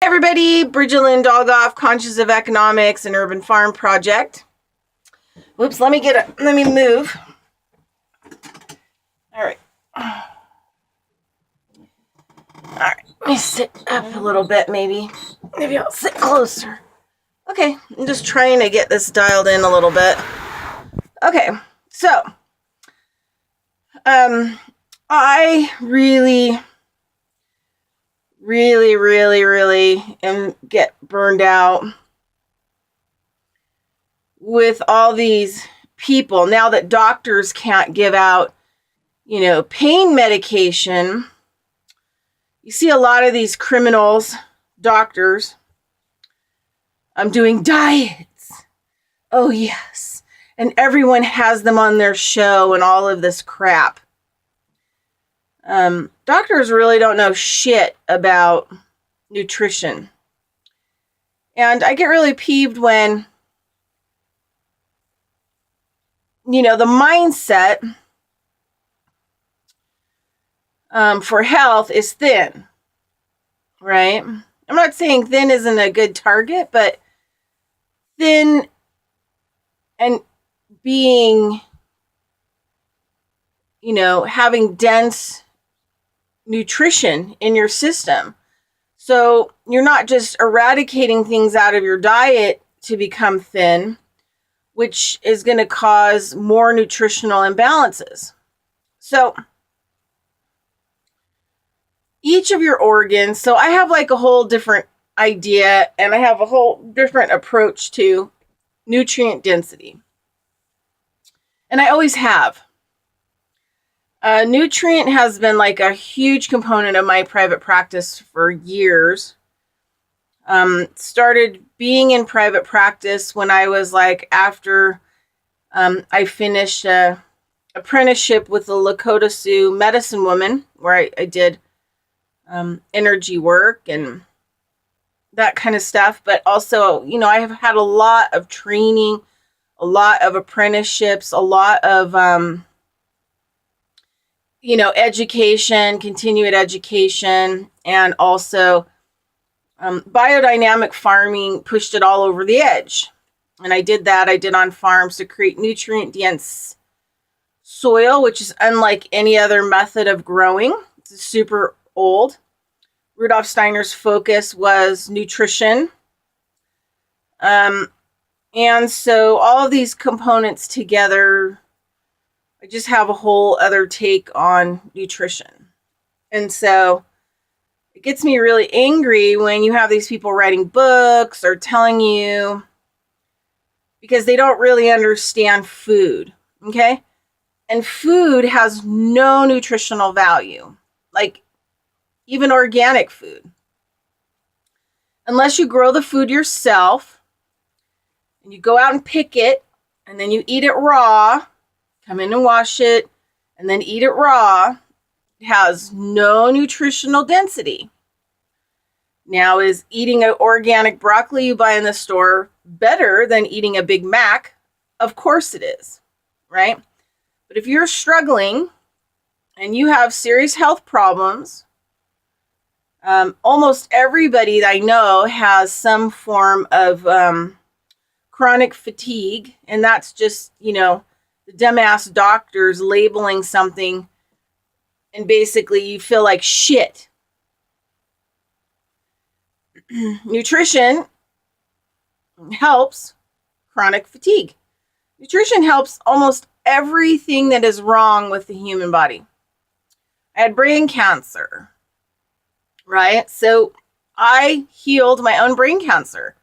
Everybody, Bridgette Dolgoff, Conscious of Economics and Urban Farm Project. Whoops, let me move. All right, let me sit up a little bit, maybe I'll sit closer. Okay, I'm just trying to get this dialed in a little bit. Okay, so, I really get burned out with all these people now that doctors can't give out, pain medication. You see a lot of these criminals, doctors, doing diets. Oh yes. And everyone has them on their show and all of this crap. Doctors really don't know shit about nutrition. And I get really peeved when, the mindset for health is thin, right? I'm not saying thin isn't a good target, but thin and being, having dense nutrition in your system. So you're not just eradicating things out of your diet to become thin, which is going to cause more nutritional imbalances. So each of your organs, so I have like a whole different idea and I have a whole different approach to nutrient density. And I always have. Nutrient has been like a huge component of my private practice for years. Started being in private practice when I was like after I finished a apprenticeship with the Lakota Sioux medicine woman, where I did energy work and that kind of stuff. But also, I have had a lot of training, a lot of apprenticeships, a lot of education, continued education, and also biodynamic farming pushed it all over the edge. And I did that. I did on farms to create nutrient-dense soil, which is unlike any other method of growing. It's super old. Rudolf Steiner's focus was nutrition. And so all of these components together, I just have a whole other take on nutrition. And so it gets me really angry when you have these people writing books or telling you, because they don't really understand food, okay? And food has no nutritional value, like even organic food. Unless you grow the food yourself and you go out and pick it and then you eat it raw, come in and wash it, and then eat it raw. It has no nutritional density. Now, is eating an organic broccoli you buy in the store better than eating a Big Mac? Of course it is, right? But if you're struggling and you have serious health problems, almost everybody that I know has some form of chronic fatigue, and that's just, the dumbass doctors labeling something and basically you feel like shit. Nutrition helps chronic fatigue. Nutrition helps almost everything that is wrong with the human body. I had brain cancer, right? So I healed my own brain cancer.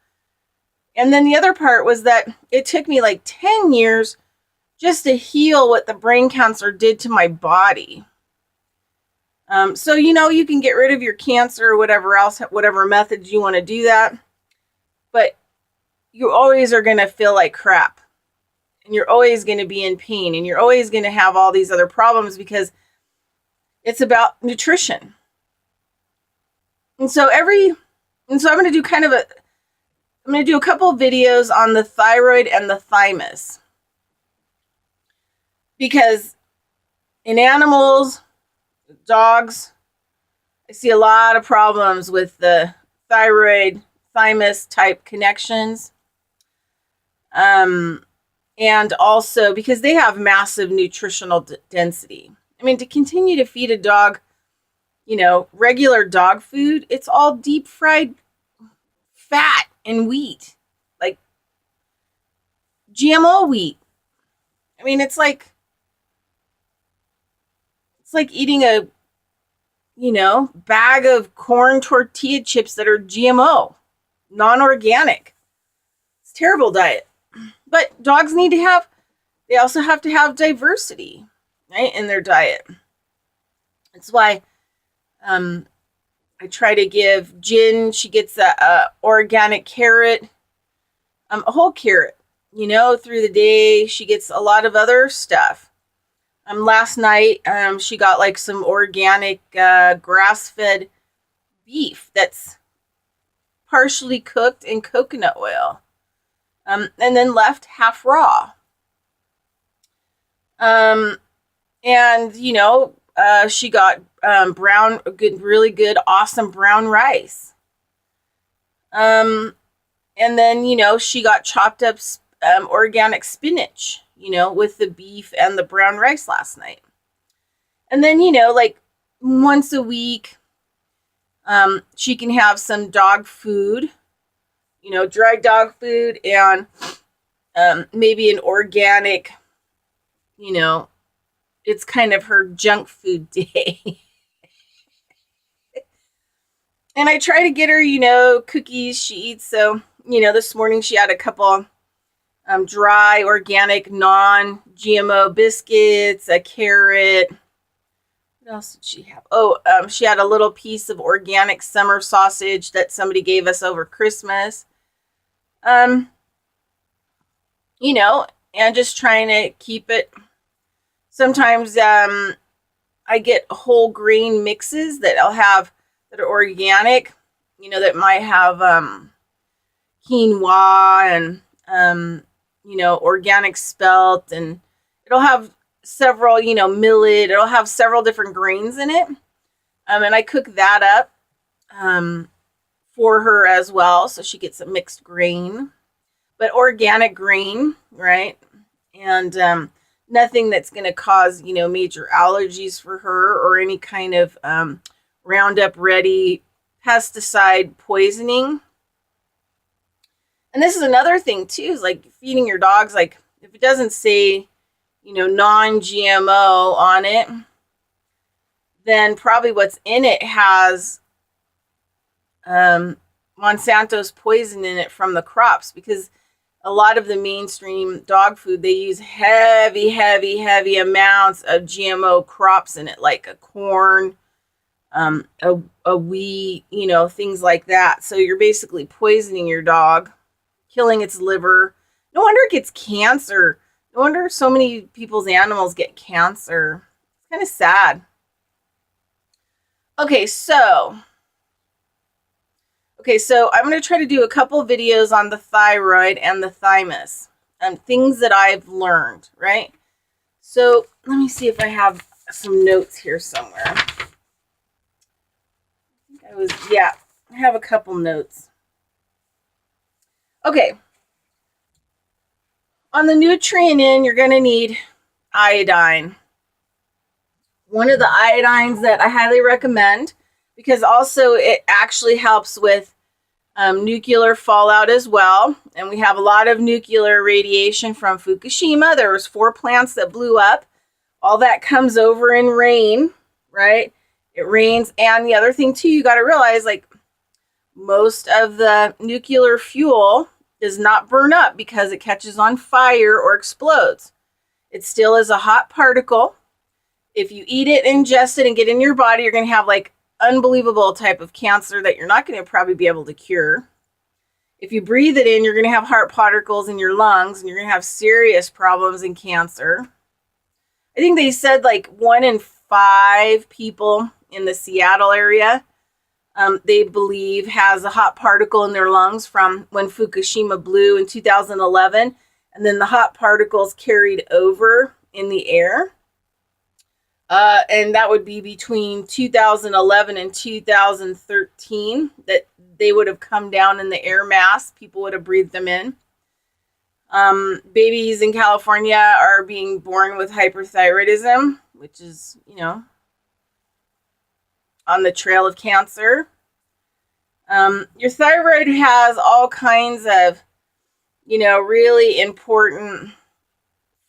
And then the other part was that it took me like 10 years just to heal what the brain cancer did to my body. So, you can get rid of your cancer or whatever else, whatever methods you want to do that. But you always are going to feel like crap. And you're always going to be in pain. And you're always going to have all these other problems because it's about nutrition. And so I'm going to do I'm going to do a couple of videos on the thyroid and the thymus. Because in animals, dogs, I see a lot of problems with the thyroid, thymus type connections. And also because they have massive nutritional density. I mean, to continue to feed a dog, regular dog food, it's all deep fried fat and wheat, like GMO wheat. I mean, it's like eating a, bag of corn tortilla chips that are GMO, non-organic. It's a terrible diet. But dogs they also have to have diversity, right, in their diet. That's why I try to give Jin, she gets a organic carrot, a whole carrot, through the day. She gets a lot of other stuff. Last night, she got like some organic grass-fed beef that's partially cooked in coconut oil, and then left half raw. And she got really good, awesome brown rice. And then she got chopped up organic spinach, with the beef and the brown rice last night. And then, like once a week, she can have some dog food, dry dog food, and maybe an organic, it's kind of her junk food day. And I try to get her, cookies she eats. So, this morning she had a couple dry, organic, non-GMO biscuits, a carrot. What else did she have? Oh, she had a little piece of organic summer sausage that somebody gave us over Christmas. And just trying to keep it. Sometimes I get whole grain mixes that I'll have that are organic, that might have quinoa and organic spelt, and it'll have several, millet. It'll have several different grains in it. And I cook that up for her as well, so she gets a mixed grain, but organic grain, right? And nothing that's going to cause, major allergies for her or any kind of Roundup Ready pesticide poisoning. And this is another thing too, is like feeding your dogs, like if it doesn't say, non-GMO on it, then probably what's in it has Monsanto's poison in it from the crops, because a lot of the mainstream dog food, they use heavy amounts of GMO crops in it, like a corn, a wheat, things like that. So you're basically poisoning your dog, killing its liver. No wonder it gets cancer. No wonder so many people's animals get cancer. It's kind of sad. Okay, so I'm going to try to do a couple videos on the thyroid and the thymus, things that I've learned, right? So let me see if I have some notes here somewhere. I have a couple notes. Okay. On the nutrient in, you're going to need iodine. One of the iodines that I highly recommend, because also it actually helps with nuclear fallout as well. And we have a lot of nuclear radiation from Fukushima. There was 4 plants that blew up. All that comes over in rain, right? It rains. And the other thing too, you got to realize, like, most of the nuclear fuel does not burn up because it catches on fire or explodes. It still is a hot particle. If you eat it, ingest it, and get in your body, you're going to have like unbelievable type of cancer that you're not going to probably be able to cure. If you breathe it in, you're going to have heart particles in your lungs, and you're going to have serious problems in cancer. I think they said like 1 in 5 people in the Seattle area, they believe has a hot particle in their lungs from when Fukushima blew in 2011. And then the hot particles carried over in the air And that would be between 2011 and 2013 that they would have come down in the air mass. People would have breathed them in. Babies in California are being born with hyperthyroidism, which is, on the trail of cancer. Your thyroid has all kinds of, really important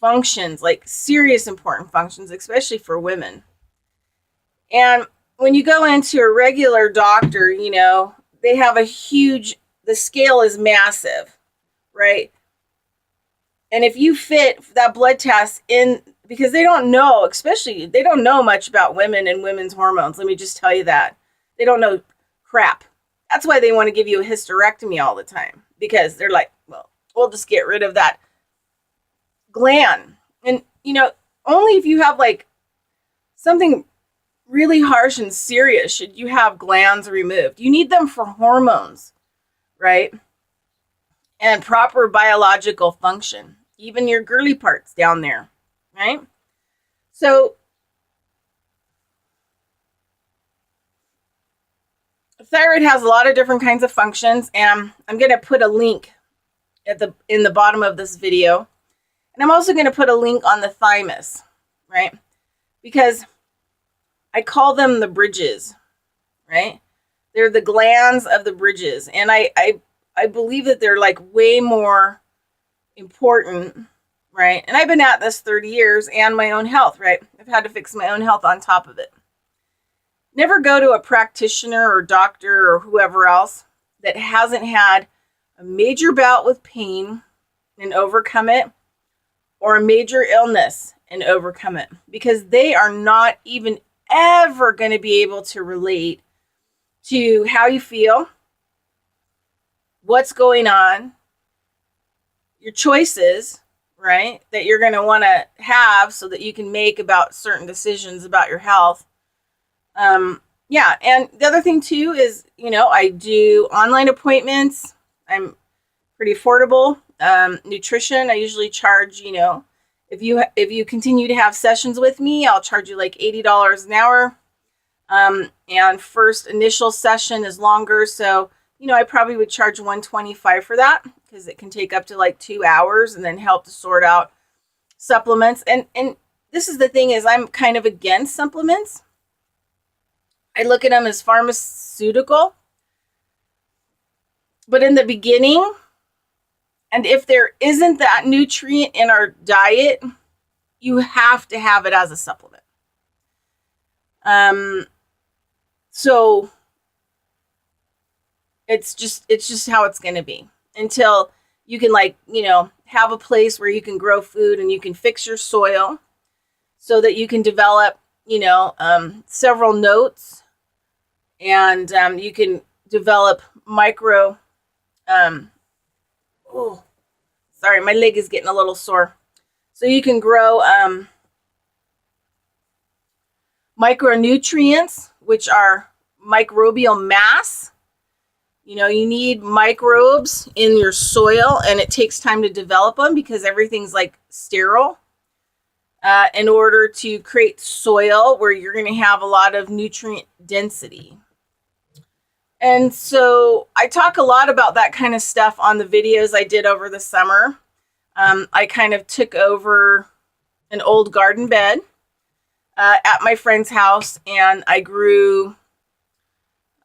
functions, like serious important functions, especially for women. And when you go into a regular doctor, they have the scale is massive, right? And if you fit that blood test in, because they don't know, they don't know much about women and women's hormones. Let me just tell you that. They don't know crap. That's why they want to give you a hysterectomy all the time, because they're like, well, we'll just get rid of that gland. And, only if you have like something really harsh and serious should you have glands removed. You need them for hormones, right? And proper biological function. Even your girly parts down there, right? So thyroid has a lot of different kinds of functions, and I'm going to put a link in the bottom of this video. And I'm also going to put a link on the thymus, right? Because I call them the bridges, right? They're the glands of the bridges. And I believe that they're like way more important, right? And I've been at this 30 years and my own health, right? I've had to fix my own health on top of it. Never go to a practitioner or doctor or whoever else that hasn't had a major bout with pain and overcome it, or a major illness and overcome it, because they are not even ever going to be able to relate to how you feel, what's going on, your choices, right, that you're going to want to have so that you can make about certain decisions about your health. Yeah, and the other thing too is, I do online appointments. I'm pretty affordable. Nutrition, I usually charge, if you continue to have sessions with me, I'll charge you like $80 an hour. And first initial session is longer, so I probably would charge $125 for that, because it can take up to like 2 hours, and then help to sort out supplements. And this is the thing, is I'm kind of against supplements. I look at them as pharmaceutical. But in the beginning, and if there isn't that nutrient in our diet, you have to have it as a supplement. So it's just how it's going to be until you can have a place where you can grow food and you can fix your soil so that you can develop, several notes, and you can develop micro, sorry, my leg is getting a little sore. So you can grow micronutrients, which are microbial mass. You need microbes in your soil, and it takes time to develop them because everything's like sterile, in order to create soil where you're going to have a lot of nutrient density. And so I talk a lot about that kind of stuff on the videos I did over the summer. I kind of took over an old garden bed at my friend's house, and I grew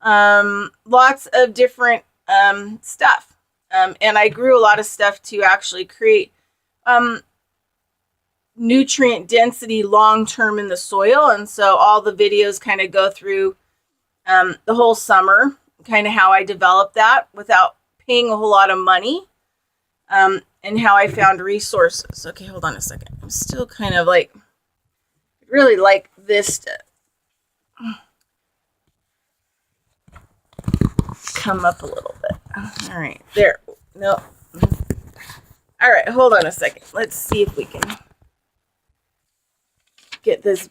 lots of different stuff. And I grew a lot of stuff to actually create nutrient density long-term in the soil. And so all the videos kind of go through the whole summer, kind of how I developed that without paying a whole lot of money, and how I found resources. Okay, hold on a second. I'm still kind of really like this to come up a little bit. All right, there. No. All right, hold on a second. Let's see if we can get this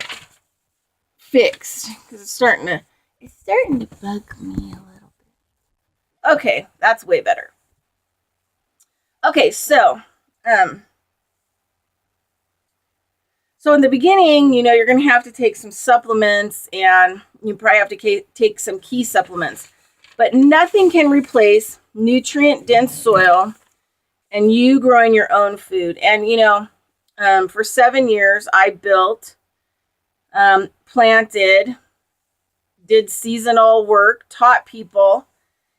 fixed, because it's starting to bug me a little bit. Okay, that's way better. Okay, so So in the beginning, you're going to have to take some supplements, and you probably have to take some key supplements. But nothing can replace nutrient-dense soil and you growing your own food. And, for 7 years, I built, planted, did seasonal work, taught people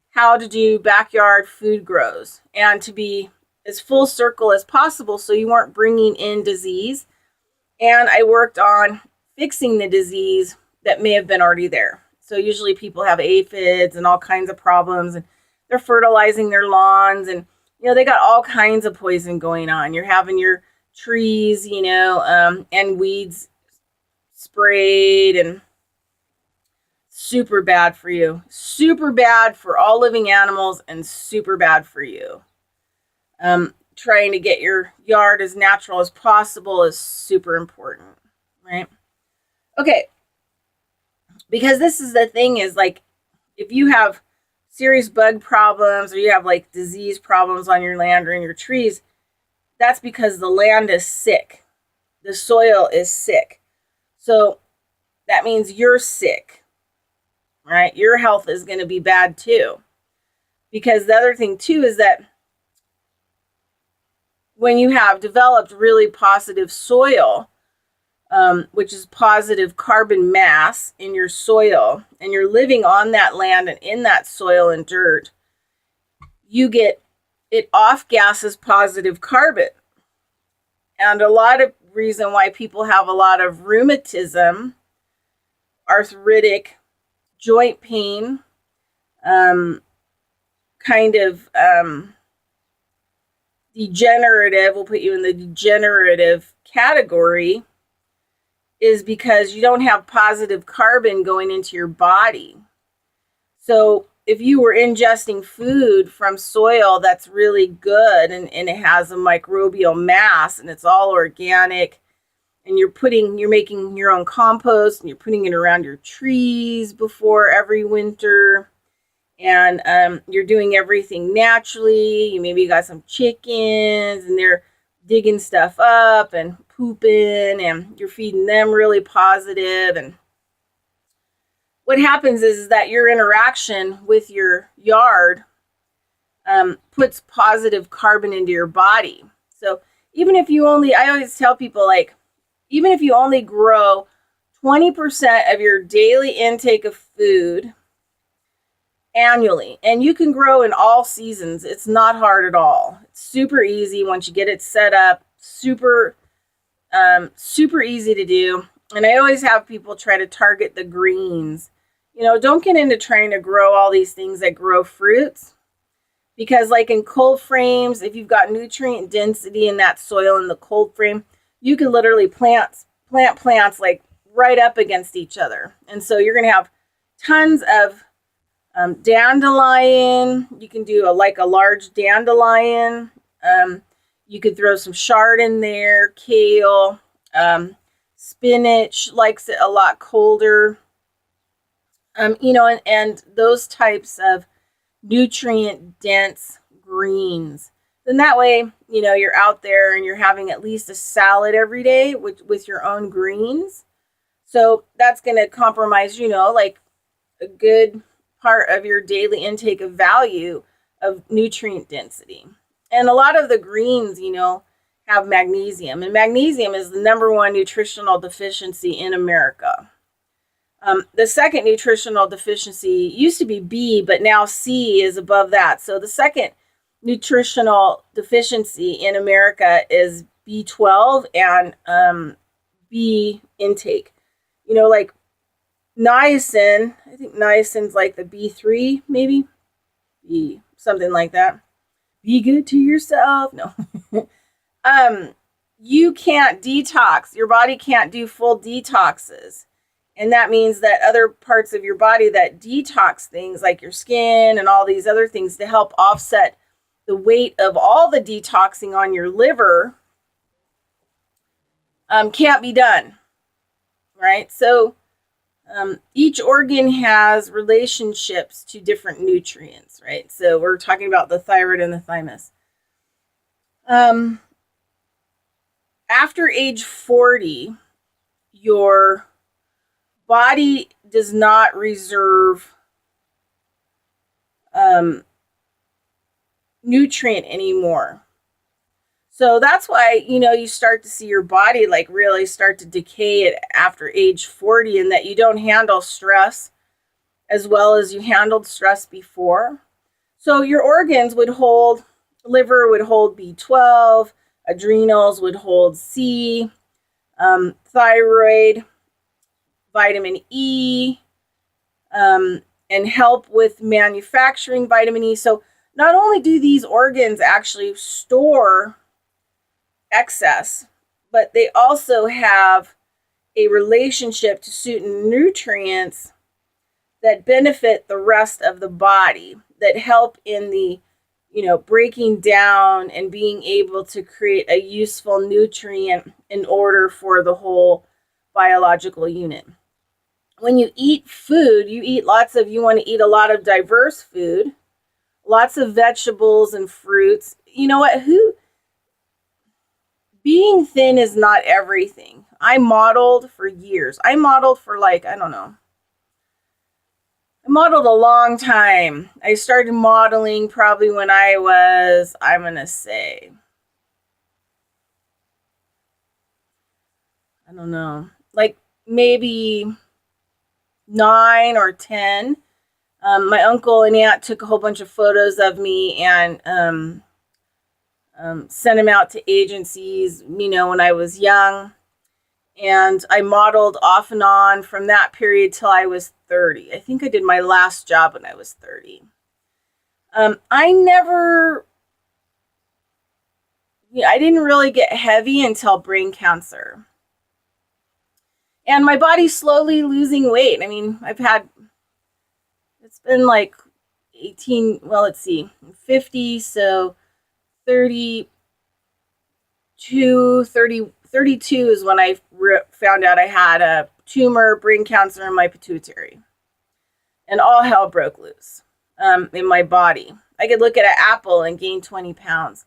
how to do backyard food grows and to be as full circle as possible so you weren't bringing in disease. And I worked on fixing the disease that may have been already there. So usually people have aphids and all kinds of problems, and they're fertilizing their lawns, and they got all kinds of poison going on. You're having your trees, and weeds sprayed, and super bad for you. Super bad for all living animals, and super bad for you. Trying to get your yard as natural as possible is super important, right? Okay. Because this is the thing is, like, if you have serious bug problems or you have like disease problems on your land or in your trees, that's because the land is sick. The soil is sick. So that means you're sick, right? Your health is going to be bad too. Because the other thing too is that when you have developed really positive soil, which is positive carbon mass in your soil, and you're living on that land and in that soil and dirt, you get it off gases positive carbon. And a lot of reason why people have a lot of rheumatism, arthritic, joint pain, degenerative, we'll put you in the degenerative category, is because you don't have positive carbon going into your body. So if you were ingesting food from soil that's really good and it has a microbial mass and it's all organic, and you're making your own compost and you're putting it around your trees before every winter, and you're doing everything naturally. You maybe got some chickens and they're digging stuff up and pooping, and you're feeding them really positive. And what happens is that your interaction with your yard puts positive carbon into your body. So even if you I always tell people, like, even if you only grow 20% of your daily intake of food annually, and you can grow in all seasons, it's not hard at all. It's super easy once you get it set up. Super easy to do. And I always have people try to target the greens. Don't get into trying to grow all these things that grow fruits, because like in cold frames, if you've got nutrient density in that soil in the cold frame, you can literally plant plants like right up against each other. And so you're going to have tons of dandelion. You can do a large dandelion. You could throw some chard in there, kale, spinach likes it a lot colder. And those types of nutrient dense greens. Then that way, you're out there and you're having at least a salad every day with your own greens. So that's going to compromise, like a good part of your daily intake of value of nutrient density. And a lot of the greens, have magnesium, and magnesium is the number one nutritional deficiency in America. The second nutritional deficiency used to be B, but now C is above that. So the second nutritional deficiency in America is B12 and B intake. Like niacin, I think niacin's like the B3, maybe B, something like that. Be good to yourself. No. You can't detox. Your body can't do full detoxes. And that means that other parts of your body that detox things, like your skin and all these other things, to help offset the weight of all the detoxing on your liver, can't be done, right? So each organ has relationships to different nutrients, right? So we're talking about the thyroid and the thymus. after age 40, your body does not reserve nutrient anymore. So that's why, you start to see your body like really start to decay after age 40, and that you don't handle stress as well as you handled stress before. So your organs would hold, liver would hold B12, adrenals would hold C, thyroid, vitamin E, and help with manufacturing vitamin E. So not only do these organs actually store excess, but they also have a relationship to certain nutrients that benefit the rest of the body, that help in the, breaking down and being able to create a useful nutrient in order for the whole biological unit. When you eat food, you want to eat a lot of diverse food, lots of vegetables and fruits. You know what? Being thin is not everything. I modeled for years. I modeled for I modeled a long time. I started modeling probably when I was, I'm going to say, like maybe 9 or 10. My uncle and aunt took a whole bunch of photos of me and sent them out to agencies, when I was young. And I modeled off and on from that period till I was 30. I think I did my last job when I was 30. I didn't really get heavy until brain cancer. And my body's slowly losing weight. I mean, it's been like 50, so 32 is when I found out I had a tumor, brain cancer in my pituitary. And all hell broke loose in my body. I could look at an apple and gain 20 pounds.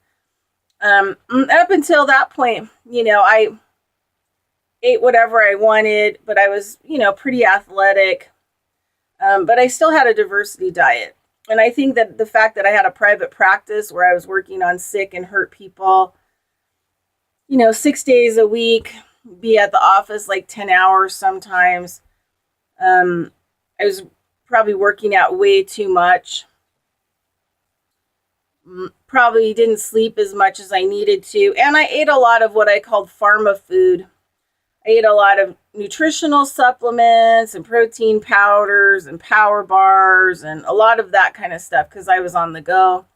Up until that point, I ate whatever I wanted, but I was, pretty athletic. But I still had a diversity diet. And I think that the fact that I had a private practice where I was working on sick and hurt people, 6 days a week, be at the office like 10 hours sometimes. I was probably working out way too much. Probably didn't sleep as much as I needed to. And I ate a lot of what I called pharma food. I ate a lot of nutritional supplements and protein powders and power bars and a lot of that kind of stuff because I was on the go.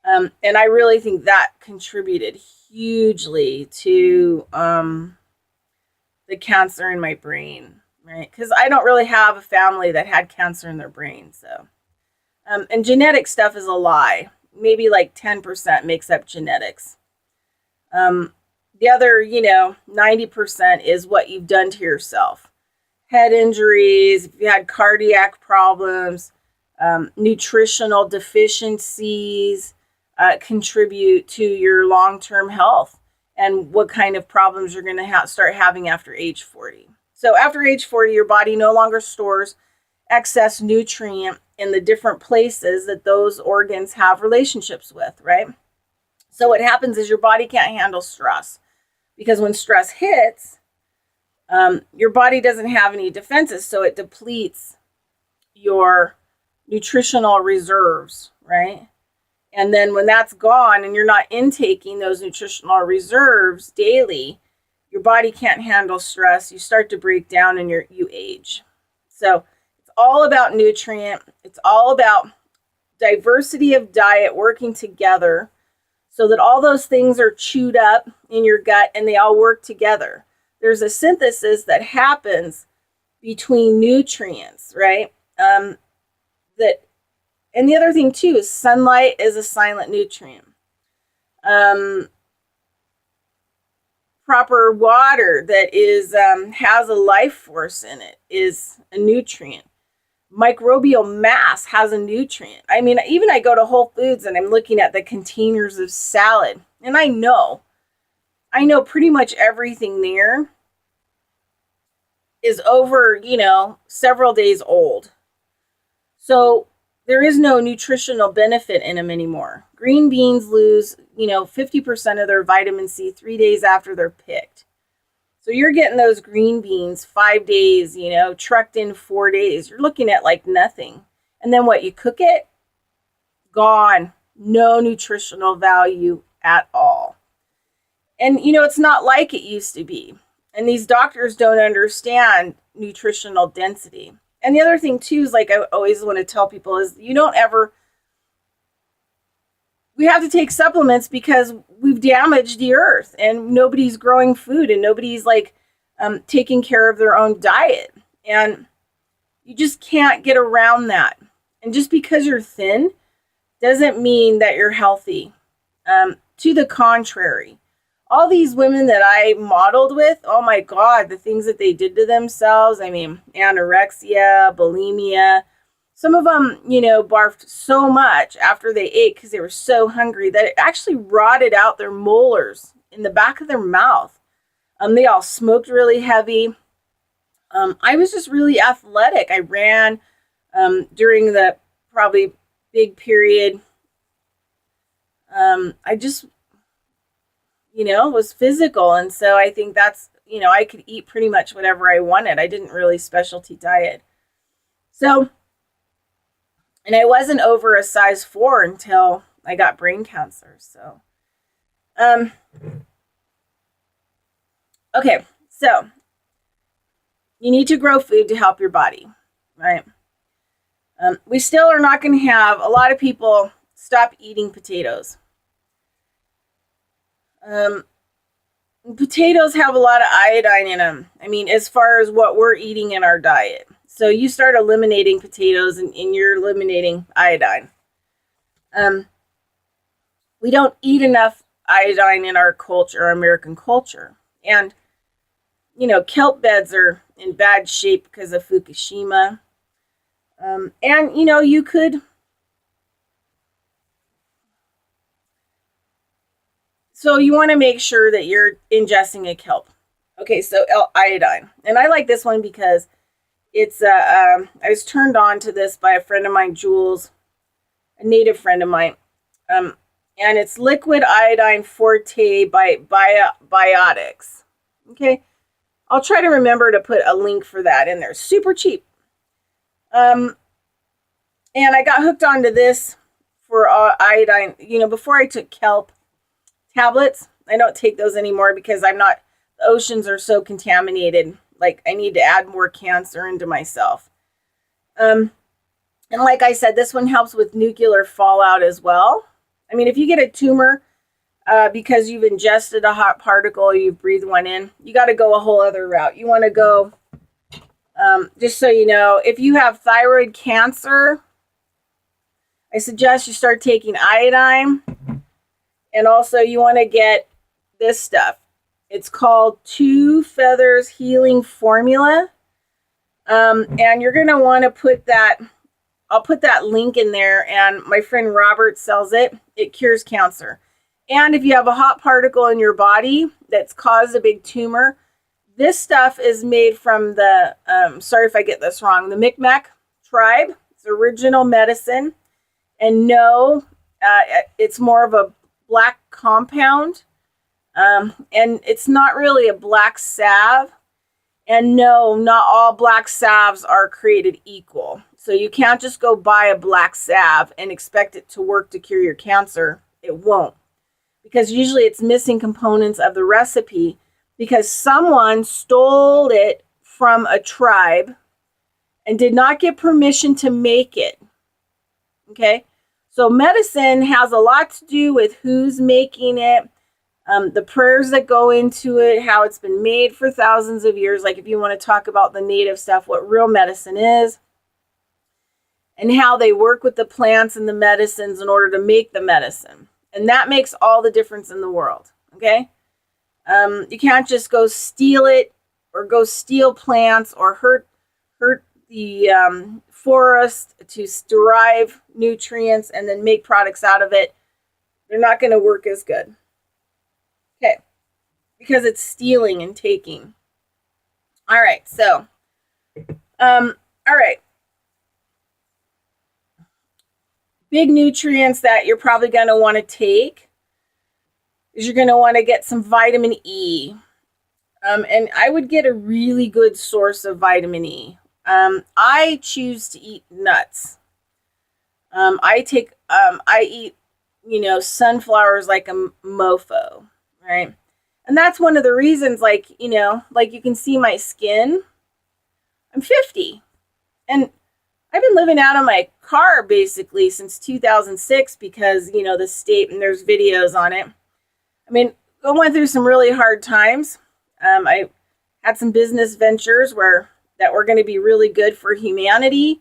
And I really think that contributed hugely to the cancer in my brain, right? Because I don't really have a family that had cancer in their brain. So, and genetic stuff is a lie. Maybe like 10% makes up genetics. The other, 90% is what you've done to yourself. Head injuries, if you had cardiac problems, nutritional deficiencies contribute to your long-term health and what kind of problems you're going to start having after age 40. So after age 40, your body no longer stores excess nutrient in the different places that those organs have relationships with, right? So what happens is your body can't handle stress. Because when stress hits, your body doesn't have any defenses, so it depletes your nutritional reserves, right? And then when that's gone and you're not intaking those nutritional reserves daily, your body can't handle stress. You start to break down and you age. So it's all about nutrient. It's all about diversity of diet working together, so that all those things are chewed up in your gut and they all work together. There's a synthesis that happens between nutrients, right? And the other thing too is sunlight is a silent nutrient. Proper water that is has a life force in it is a nutrient. Microbial mass has a nutrient. I mean, even I go to Whole Foods and I'm looking at the containers of salad, and I know I know pretty much everything there is over, several days old. So there is no nutritional benefit in them anymore. Green beans lose, 50% of their vitamin C 3 days after they're picked. So you're getting those green beans 5 days, trucked in 4 days. You're looking at like nothing. And then what, you cook it? Gone. No nutritional value at all. And, it's not like it used to be. And these doctors don't understand nutritional density. And the other thing, too, is like I always want to tell people is we have to take supplements because we've damaged the earth and nobody's growing food and nobody's taking care of their own diet. And you just can't get around that. And just because you're thin doesn't mean that you're healthy. To the contrary, all these women that I modeled with, oh my God, the things that they did to themselves. I mean, anorexia, bulimia. Some of them, barfed so much after they ate because they were so hungry that it actually rotted out their molars in the back of their mouth. They all smoked really heavy. I was just really athletic. I ran during the probably big period. I just, was physical. And so I think that's, I could eat pretty much whatever I wanted. I didn't really specialty diet. So, and I wasn't over a size 4 until I got brain cancer. So, okay. So you need to grow food to help your body, right? We still are not going to have a lot of people stop eating potatoes. Potatoes have a lot of iodine in them. I mean, as far as what we're eating in our diet. So you start eliminating potatoes and you're eliminating iodine. We don't eat enough iodine in our culture, our American culture. And, kelp beds are in bad shape because of Fukushima. And, you could... So you want to make sure that you're ingesting a kelp. Okay, so iodine. And I like this one because it's, I was turned on to this by a friend of mine, Jules, a native friend of mine. And it's liquid iodine forte by Biotics. Okay, I'll try to remember to put a link for that in there. Super cheap. And I got hooked onto this for iodine, before I took kelp tablets. I don't take those anymore because the oceans are so contaminated. Like, I need to add more cancer into myself. And like I said, this one helps with nuclear fallout as well. I mean, if you get a tumor because you've ingested a hot particle or you've breathed one in, you got to go a whole other route. You want to go, just so you know, if you have thyroid cancer, I suggest you start taking iodine. And also you want to get this stuff. It's called Two Feathers Healing Formula. And you're going to want to put that, I'll put that link in there, and my friend Robert sells it. It cures cancer. And if you have a hot particle in your body that's caused a big tumor, this stuff is made from the, sorry if I get this wrong, the Micmac tribe. It's original medicine. And no, it's more of a black compound, and it's not really a black salve, and no, not all black salves are created equal. So you can't just go buy a black salve and expect it to work to cure your cancer. It won't, because usually it's missing components of the recipe because someone stole it from a tribe and did not get permission to make it. Okay. So medicine has a lot to do with who's making it, the prayers that go into it, how it's been made for thousands of years. Like if you want to talk about the native stuff, what real medicine is, and how they work with the plants and the medicines in order to make the medicine. And that makes all the difference in the world, okay? You can't just go steal it or go steal plants or hurt the forest to derive nutrients and then make products out of it. They're not going to work as good. Okay. because it's stealing and taking. All right, so, all right. Big nutrients that you're probably going to want to take is you're going to want to get some vitamin E. And I would get a really good source of vitamin E. I choose to eat nuts. I eat, sunflowers like a mofo, right? And that's one of the reasons, like you can see my skin. I'm 50. And I've been living out of my car basically since 2006 because, the state, and there's videos on it. I mean, I went through some really hard times. I had some business ventures that were going to be really good for humanity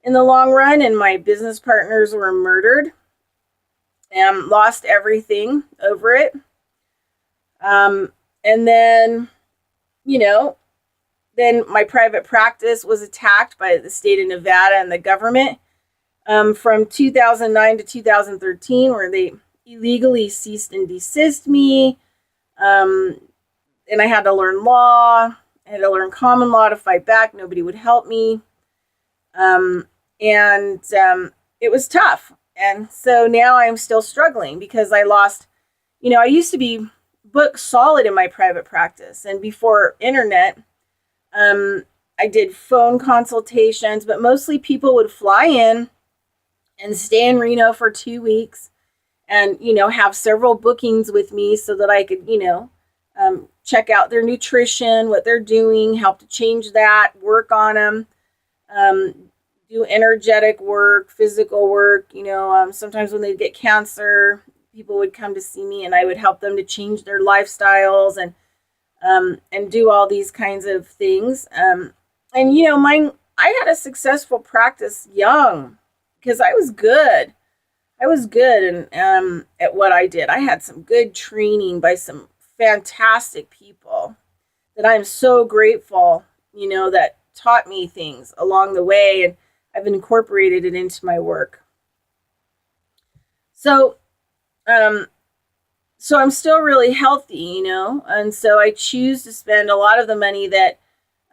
in the long run, and my business partners were murdered and lost everything over it. And then, then my private practice was attacked by the state of Nevada and the government from 2009 to 2013, where they illegally ceased and desist me. And I had to learn law. I had to learn common law to fight back. Nobody would help me. And it was tough. And so now I'm still struggling because I lost, I used to be booked solid in my private practice. And before internet, I did phone consultations, but mostly people would fly in and stay in Reno for 2 weeks and, have several bookings with me so that I could, check out their nutrition, what they're doing, help to change that, work on them, do energetic work, physical work. Sometimes when they'd get cancer, people would come to see me and I would help them to change their lifestyles and do all these kinds of things. I had a successful practice young because I was good. And at what I did. I had some good training by some fantastic people that I'm so grateful, that taught me things along the way, and I've incorporated it into my work. So I'm still really healthy, and so I choose to spend a lot of the money that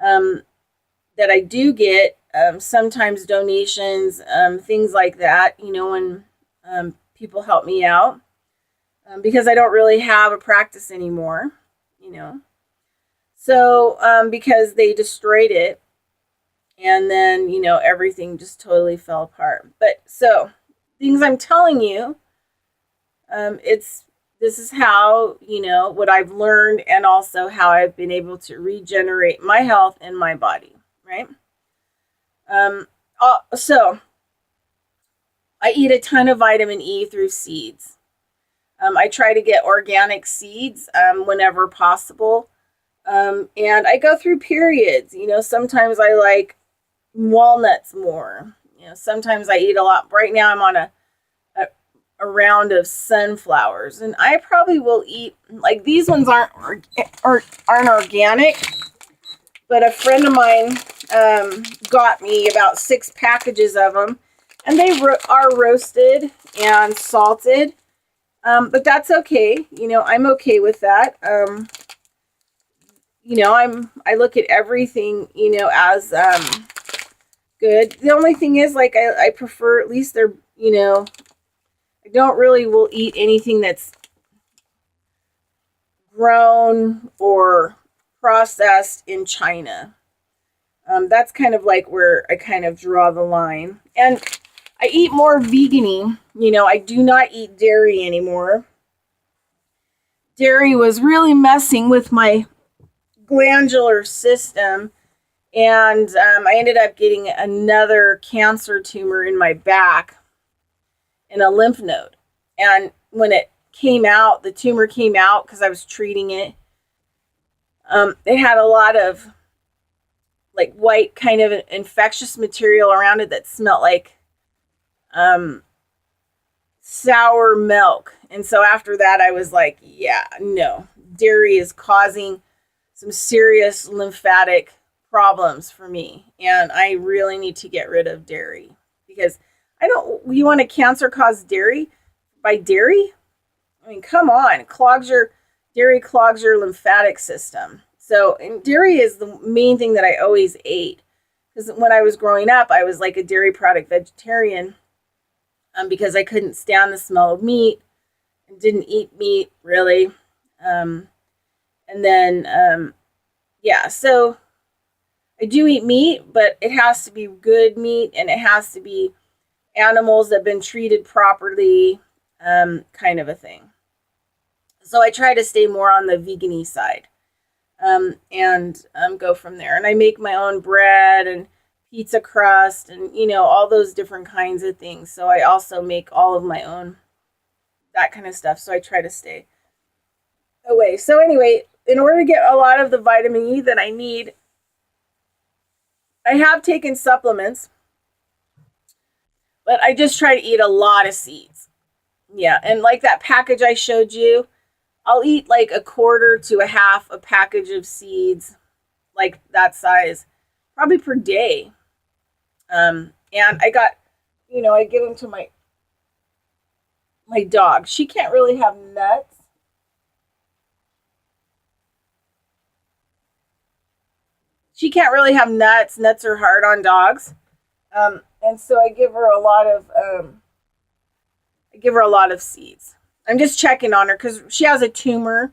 I do get, sometimes donations, things like that, when people help me out. Because I don't really have a practice anymore, So, because they destroyed it, and then, everything just totally fell apart. But so, things I'm telling you, this is how, what I've learned, and also how I've been able to regenerate my health and my body, right? So, I eat a ton of vitamin E through seeds. I try to get organic seeds whenever possible. And I go through periods. Sometimes I like walnuts more. Sometimes I eat a lot. Right now I'm on a round of sunflowers. And I probably will eat, like these ones aren't organic. But a friend of mine got me about 6 packages of them. And they are roasted and salted. But that's okay. I'm okay with that. I look at everything, as good. The only thing is, like, I prefer, at least they're, I don't really will eat anything that's grown or processed in China. That's kind of like where I kind of draw the line. And I eat more vegan-y. I do not eat dairy anymore. Dairy was really messing with my glandular system. And I ended up getting another cancer tumor in my back in a lymph node. And when it came out, the tumor came out because I was treating it. It had a lot of like white kind of infectious material around it that smelled like sour milk. And so after that, I was like, yeah, no, dairy is causing some serious lymphatic problems for me. And I really need to get rid of dairy because you want a cancer cause dairy by dairy? I mean, come on, it clogs your dairy clogs your lymphatic system. So, and dairy is the main thing that I always ate. Because when I was growing up, I was like a dairy product vegetarian because I couldn't stand the smell of meat and didn't eat meat really. And then, yeah, so I do eat meat, but it has to be good meat and it has to be animals that have been treated properly, kind of a thing. So I try to stay more on the vegan-y side. And go from there. And I make my own bread and pizza crust and, you know, all those different kinds of things. So I also make all of my own, that kind of stuff. So I try to stay away. So anyway, in order to get a lot of the vitamin E that I need, I have taken supplements, but I just try to eat a lot of seeds. Yeah, and like that package I showed you, I'll eat like a quarter to a half a package of seeds, like that size, probably per day. And I got, you know, I give them to my dog. She can't really have nuts. She can't really have nuts. Nuts are hard on dogs. And so I give her a lot of seeds. I'm just checking on her because she has a tumor.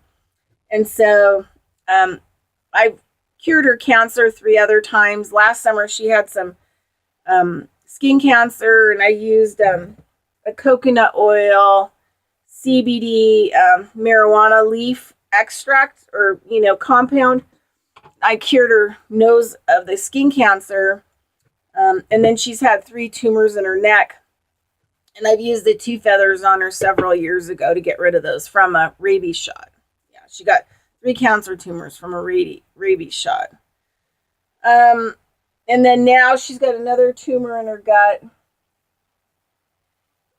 And so I've cured her cancer 3 other times. Last summer she had some skin cancer, and I used a coconut oil, CBD, marijuana leaf extract, or, you know, compound. I cured her nose of the skin cancer. And then she's had 3 tumors in her neck. And I've used the 2 feathers on her several years ago to get rid of those from a rabies shot. Yeah, she got 3 cancer tumors from a rabies shot. And then now she's got another tumor in her gut.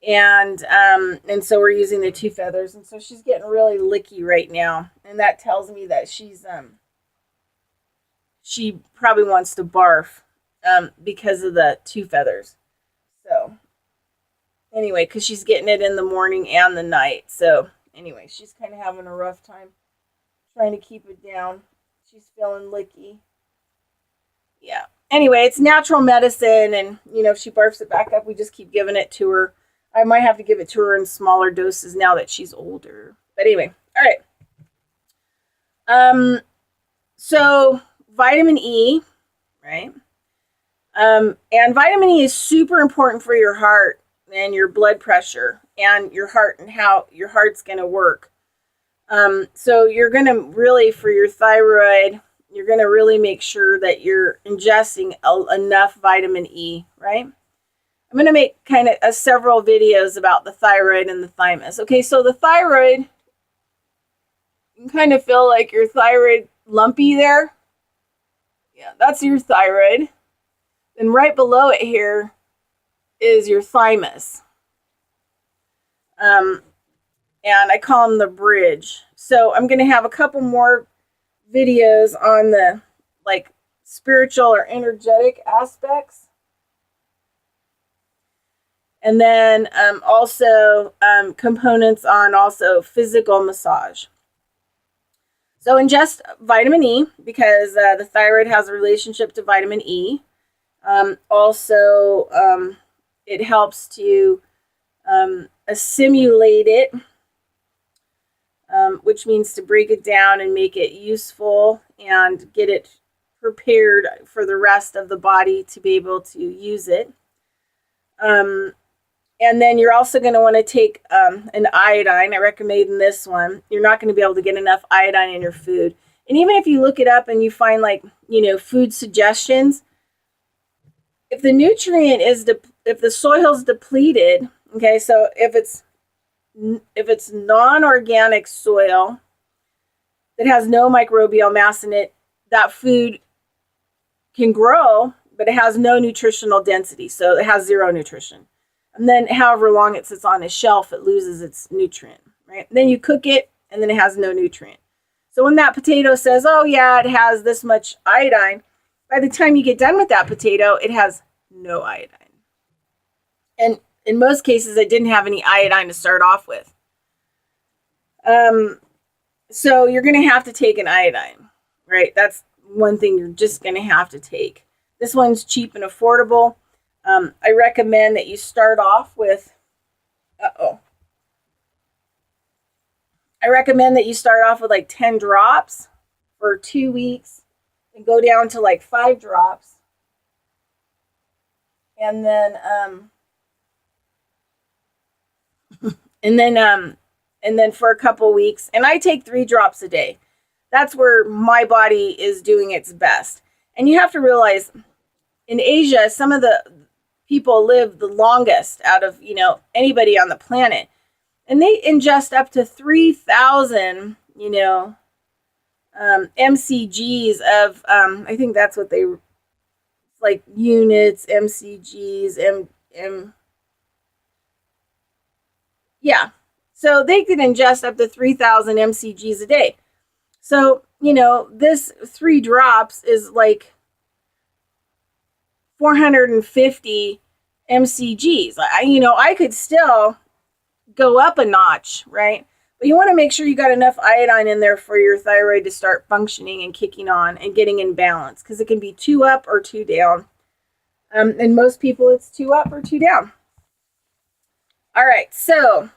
And so we're using the 2 feathers. And so she's getting really licky right now. And that tells me that she probably wants to barf because of the 2 feathers. So anyway, because she's getting it in the morning and the night. So anyway, she's kind of having a rough time trying to keep it down. She's feeling licky. Yeah. Anyway, it's natural medicine. And, you know, if she barfs it back up, we just keep giving it to her. I might have to give it to her in smaller doses now that she's older. But anyway, all right. So vitamin E, right? And vitamin E is super important for your heart and your blood pressure and your heart and how your heart's going to work. So you're going to really, for your thyroid, you're going to really make sure that you're ingesting enough vitamin E, right? I'm going to make kind of several videos about the thyroid and the thymus. Okay, so the thyroid, you can kind of feel like your thyroid lumpy there. Yeah, that's your thyroid. And right below it here is your thymus. And I call them the bridge. So I'm going to have a couple more videos on the like spiritual or energetic aspects. And then also components on also physical massage. So ingest vitamin E because the thyroid has a relationship to vitamin E. Also, it helps to assimilate it, which means to break it down and make it useful and get it prepared for the rest of the body to be able to use it. And then you're also going to want to take an iodine. I recommend this one. You're not going to be able to get enough iodine in your food. And even if you look it up and you find like, you know, food suggestions, if the nutrient is, if the soil's depleted, okay, so if it's non-organic soil that has no microbial mass in it, that food can grow, but it has no nutritional density. So it has 0 nutrition. And then however long it sits on a shelf, it loses its nutrient, right? And then you cook it, and then it has no nutrient. So when that potato says, oh yeah, it has this much iodine, by the time you get done with that potato, it has no iodine. And in most cases, it didn't have any iodine to start off with. So you're going to have to take an iodine, right? That's one thing you're just going to have to take. This one's cheap and affordable. I recommend that you start off with, I recommend that you start off with like 10 drops for 2 weeks and go down to like 5 drops. And then, and then for a couple weeks, and I take 3 drops a day. That's where my body is doing its best. And you have to realize in Asia, some of the people live the longest out of, anybody on the planet. And they ingest up to 3,000, MCGs of, I think that's what they, like units, MCGs, yeah. So they could ingest up to 3,000 MCGs a day. So, this 3 drops is like 450 MCGs. I could still go up a notch, right? But you want to make sure you got enough iodine in there for your thyroid to start functioning and kicking on and getting in balance, because it can be 2 up or 2 down. And most people, it's 2 up or 2 down. All right, so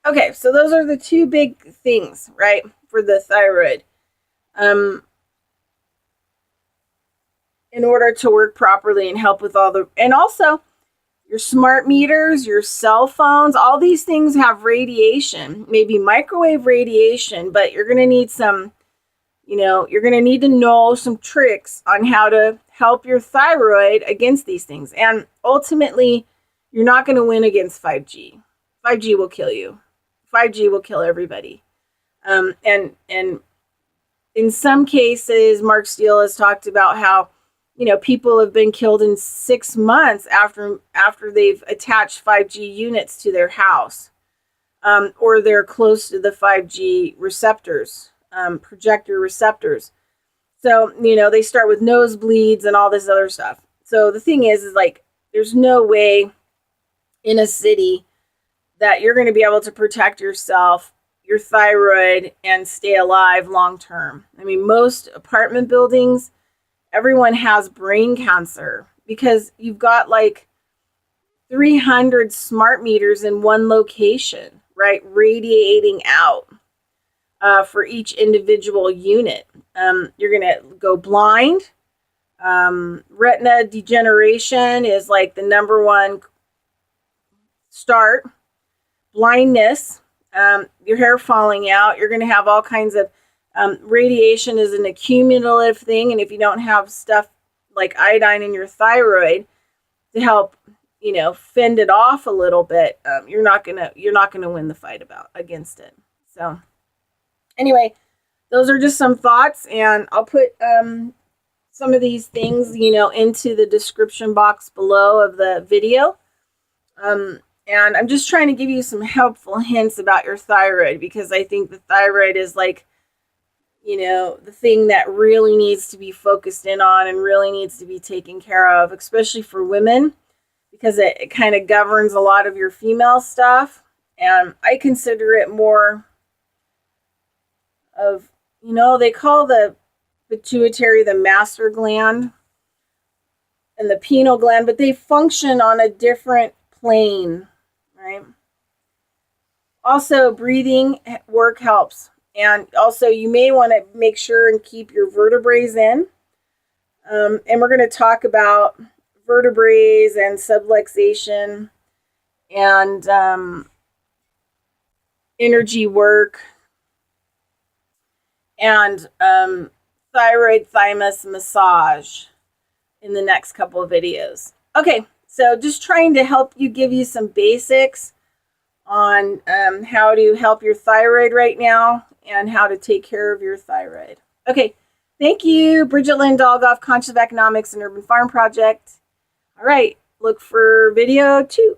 okay, so those are the 2 big things, right, for the thyroid. In order to work properly and help with and also your smart meters, your cell phones, all these things have radiation, maybe microwave radiation, but you're going to need some, you're going to need to know some tricks on how to help your thyroid against these things. And ultimately, you're not going to win against 5G. 5G will kill you. 5G will kill everybody. And in some cases, Mark Steele has talked about how, people have been killed in 6 months after they've attached 5G units to their house, or they're close to the 5G receptors, projector receptors. So, they start with nosebleeds and all this other stuff. So the thing is like, there's no way in a city that you're going to be able to protect yourself, your thyroid, and stay alive long term. I mean, most apartment buildings, everyone has brain cancer because you've got like 300 smart meters in one location, right? Radiating out for each individual unit. You're going to go blind. Retina degeneration is like the number one start. Blindness, your hair falling out. You're going to have all kinds of radiation is an accumulative thing, and if you don't have stuff like iodine in your thyroid to help, fend it off a little bit, you're not gonna win the fight against it. So, anyway, those are just some thoughts, and I'll put some of these things, into the description box below of the video. And I'm just trying to give you some helpful hints about your thyroid, because I think the thyroid is like, the thing that really needs to be focused in on and really needs to be taken care of, especially for women, because it kind of governs a lot of your female stuff. And I consider it more of, they call the pituitary the master gland and the pineal gland, but they function on a different plane, right? Also, breathing work helps. And also, you may want to make sure and keep your vertebrae in. And we're going to talk about vertebrae and subluxation and energy work and thyroid thymus massage in the next couple of videos. Okay, so just trying to help you, give you some basics on how to help your thyroid right now and how to take care of your thyroid. Okay, thank you, Bridgette Lynn Dolgoff, Conscious of Economics and Urban Farm Project. All right, look for video 2.